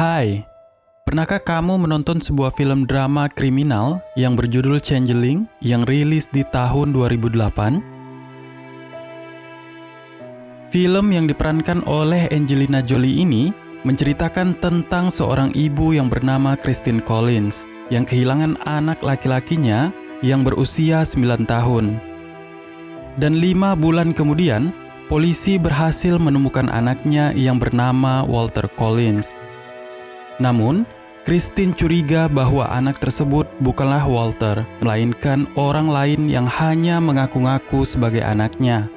Hai, pernahkah kamu menonton sebuah film drama kriminal yang berjudul Changeling yang rilis di tahun 2008? Film yang diperankan oleh Angelina Jolie ini menceritakan tentang seorang ibu yang bernama Christine Collins yang kehilangan anak laki-lakinya yang berusia 9 tahun. Dan 5 bulan kemudian, polisi berhasil menemukan anaknya yang bernama Walter Collins. Namun, Christine curiga bahwa anak tersebut bukanlah Walter, melainkan orang lain yang hanya mengaku-ngaku sebagai anaknya.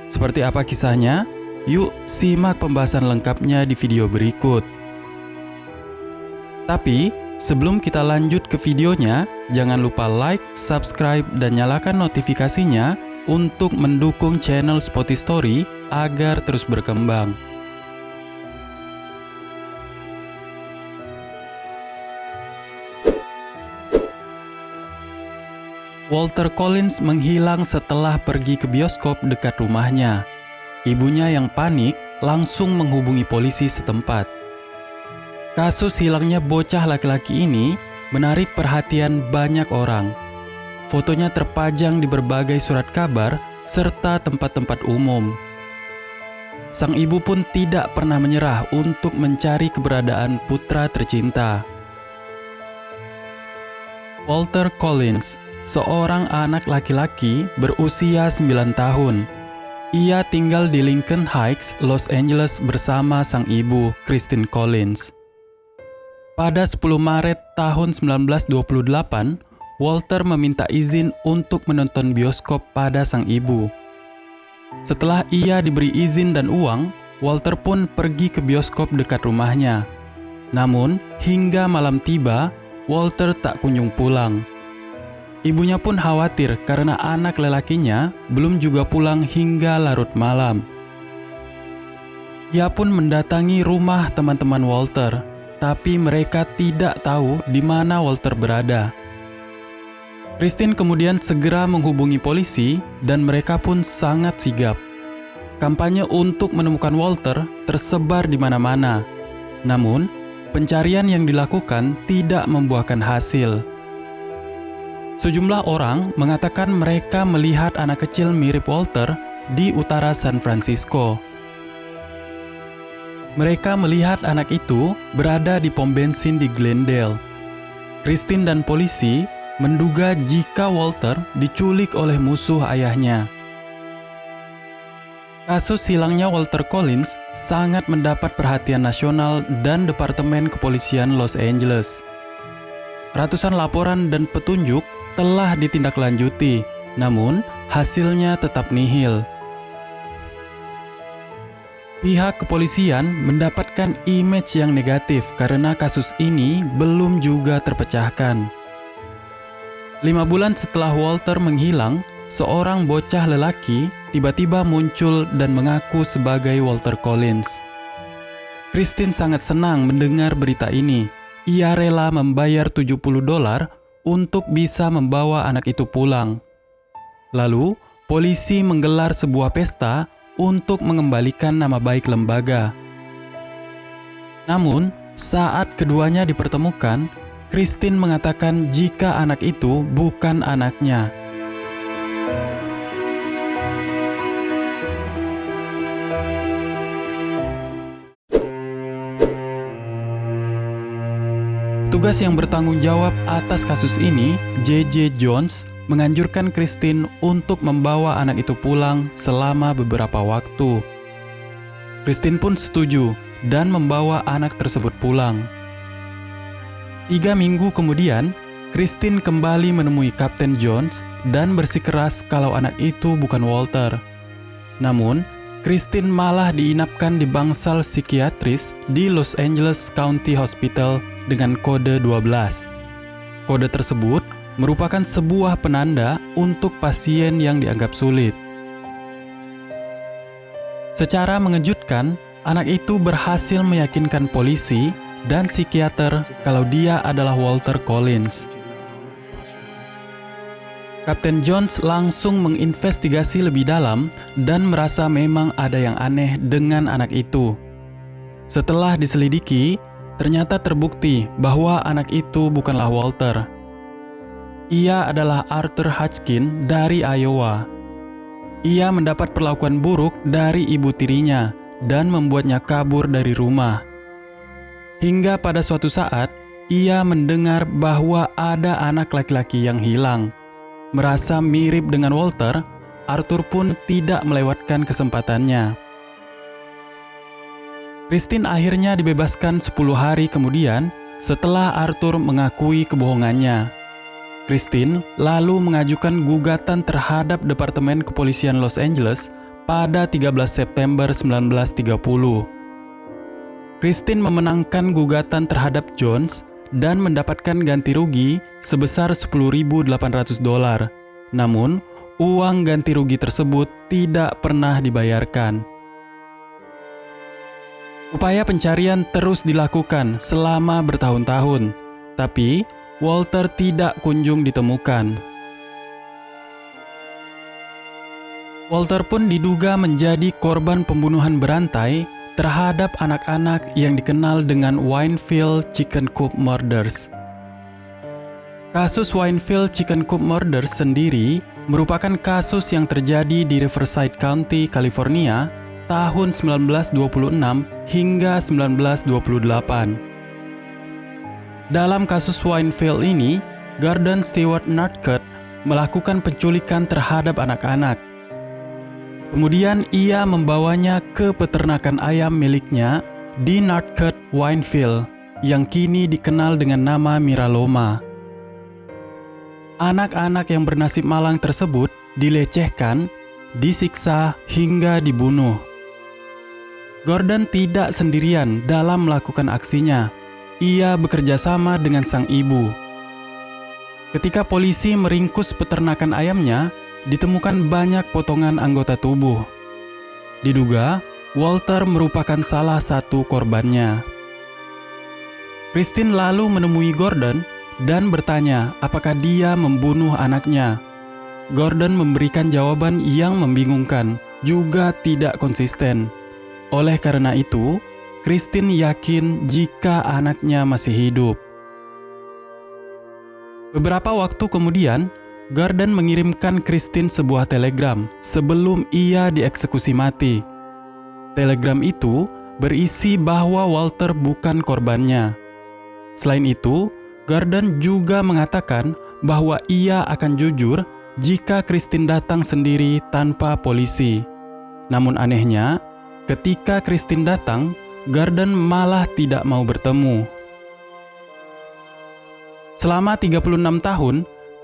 Seperti apa kisahnya? Yuk simak pembahasan lengkapnya di video berikut. Tapi, sebelum kita lanjut ke videonya, jangan lupa like, subscribe, dan nyalakan notifikasinya untuk mendukung channel Spotty Story agar terus berkembang. Walter Collins menghilang setelah pergi ke bioskop dekat rumahnya. Ibunya yang panik langsung menghubungi polisi setempat. Kasus hilangnya bocah laki-laki ini menarik perhatian banyak orang. Fotonya terpajang di berbagai surat kabar serta tempat-tempat umum. Sang ibu pun tidak pernah menyerah untuk mencari keberadaan putra tercinta. Walter Collins, seorang anak laki-laki berusia 9 tahun. Ia tinggal di Lincoln Heights, Los Angeles bersama sang ibu, Christine Collins. Pada 10 Maret tahun 1928, Walter meminta izin untuk menonton bioskop pada sang ibu. Setelah ia diberi izin dan uang, Walter pun pergi ke bioskop dekat rumahnya. Namun, hingga malam tiba, Walter tak kunjung pulang. Ibunya pun khawatir karena anak lelakinya belum juga pulang hingga larut malam. Ia pun mendatangi rumah teman-teman Walter, tapi mereka tidak tahu di mana Walter berada. Christine kemudian segera menghubungi polisi dan mereka pun sangat sigap. Kampanye untuk menemukan Walter tersebar di mana-mana. Namun, pencarian yang dilakukan tidak membuahkan hasil. Sejumlah orang mengatakan mereka melihat anak kecil mirip Walter di utara San Francisco. Mereka melihat anak itu berada di pom bensin di Glendale. Christine dan polisi menduga jika Walter diculik oleh musuh ayahnya. Kasus hilangnya Walter Collins sangat mendapat perhatian nasional dan Departemen Kepolisian Los Angeles. Ratusan laporan dan petunjuk telah ditindaklanjuti, namun hasilnya tetap nihil. Pihak kepolisian mendapatkan image yang negatif karena kasus ini belum juga terpecahkan. 5 bulan setelah Walter menghilang, seorang bocah lelaki tiba-tiba muncul dan mengaku sebagai Walter Collins. Christine sangat senang mendengar berita ini. Ia rela membayar $70 untuk bisa membawa anak itu pulang. Lalu, polisi menggelar sebuah pesta untuk mengembalikan nama baik lembaga. Namun, saat keduanya dipertemukan, Christine mengatakan jika anak itu bukan anaknya. Petugas yang bertanggung jawab atas kasus ini, J.J. Jones, menganjurkan Christine untuk membawa anak itu pulang selama beberapa waktu. Christine pun setuju dan membawa anak tersebut pulang. 3 minggu kemudian, Christine kembali menemui Kapten Jones dan bersikeras kalau anak itu bukan Walter. Namun, Christine malah diinapkan di bangsal psikiatris di Los Angeles County Hospital dengan kode 12. Kode tersebut merupakan sebuah penanda untuk pasien yang dianggap sulit. Secara mengejutkan, anak itu berhasil meyakinkan polisi dan psikiater kalau dia adalah Walter Collins. Kapten Jones langsung menginvestigasi lebih dalam dan merasa memang ada yang aneh dengan anak itu. Setelah diselidiki, ternyata terbukti bahwa anak itu bukanlah Walter. Ia adalah Arthur Hodgkin dari Iowa. Ia mendapat perlakuan buruk dari ibu tirinya dan membuatnya kabur dari rumah. Hingga pada suatu saat, ia mendengar bahwa ada anak laki-laki yang hilang. Merasa mirip dengan Walter, Arthur pun tidak melewatkan kesempatannya. Christine akhirnya dibebaskan 10 hari kemudian setelah Arthur mengakui kebohongannya. Christine lalu mengajukan gugatan terhadap Departemen Kepolisian Los Angeles pada 13 September 1930. Christine memenangkan gugatan terhadap Jones dan mendapatkan ganti rugi sebesar $10.800. Namun, uang ganti rugi tersebut tidak pernah dibayarkan. Upaya pencarian terus dilakukan selama bertahun-tahun, tapi Walter tidak kunjung ditemukan. Walter pun diduga menjadi korban pembunuhan berantai terhadap anak-anak yang dikenal dengan Winefield Chicken Coop Murders. Kasus Winefield Chicken Coop Murders sendiri merupakan kasus yang terjadi di Riverside County, California, tahun 1926 hingga 1928. Dalam kasus Winefield ini, Gordon Stewart Northcutt melakukan penculikan terhadap anak-anak. Kemudian ia membawanya ke peternakan ayam miliknya di Northcutt Winefield yang kini dikenal dengan nama Miraloma. Anak-anak yang bernasib malang tersebut dilecehkan, disiksa hingga dibunuh. Gordon tidak sendirian dalam melakukan aksinya. Ia bekerja sama dengan sang ibu. Ketika polisi meringkus peternakan ayamnya, ditemukan banyak potongan anggota tubuh. Diduga, Walter merupakan salah satu korbannya. Christine lalu menemui Gordon dan bertanya apakah dia membunuh anaknya. Gordon memberikan jawaban yang membingungkan, juga tidak konsisten. Oleh karena itu, Christine yakin jika anaknya masih hidup. Beberapa waktu kemudian, Gordon mengirimkan Christine sebuah telegram sebelum ia dieksekusi mati. Telegram itu berisi bahwa Walter bukan korbannya. Selain itu, Gordon juga mengatakan bahwa ia akan jujur jika Christine datang sendiri tanpa polisi. Namun anehnya, ketika Christine datang, Gordon malah tidak mau bertemu. Selama 36 tahun,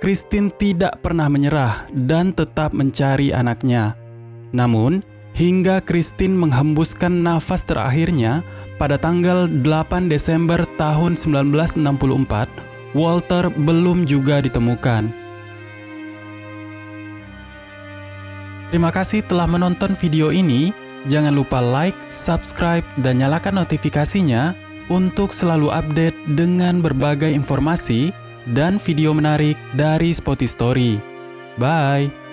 Christine tidak pernah menyerah dan tetap mencari anaknya. Namun, hingga Christine menghembuskan nafas terakhirnya pada tanggal 8 Desember tahun 1964, Walter belum juga ditemukan. Terima kasih telah menonton video ini. Jangan lupa like, subscribe, dan nyalakan notifikasinya untuk selalu update dengan berbagai informasi dan video menarik dari Spotty Story. Bye!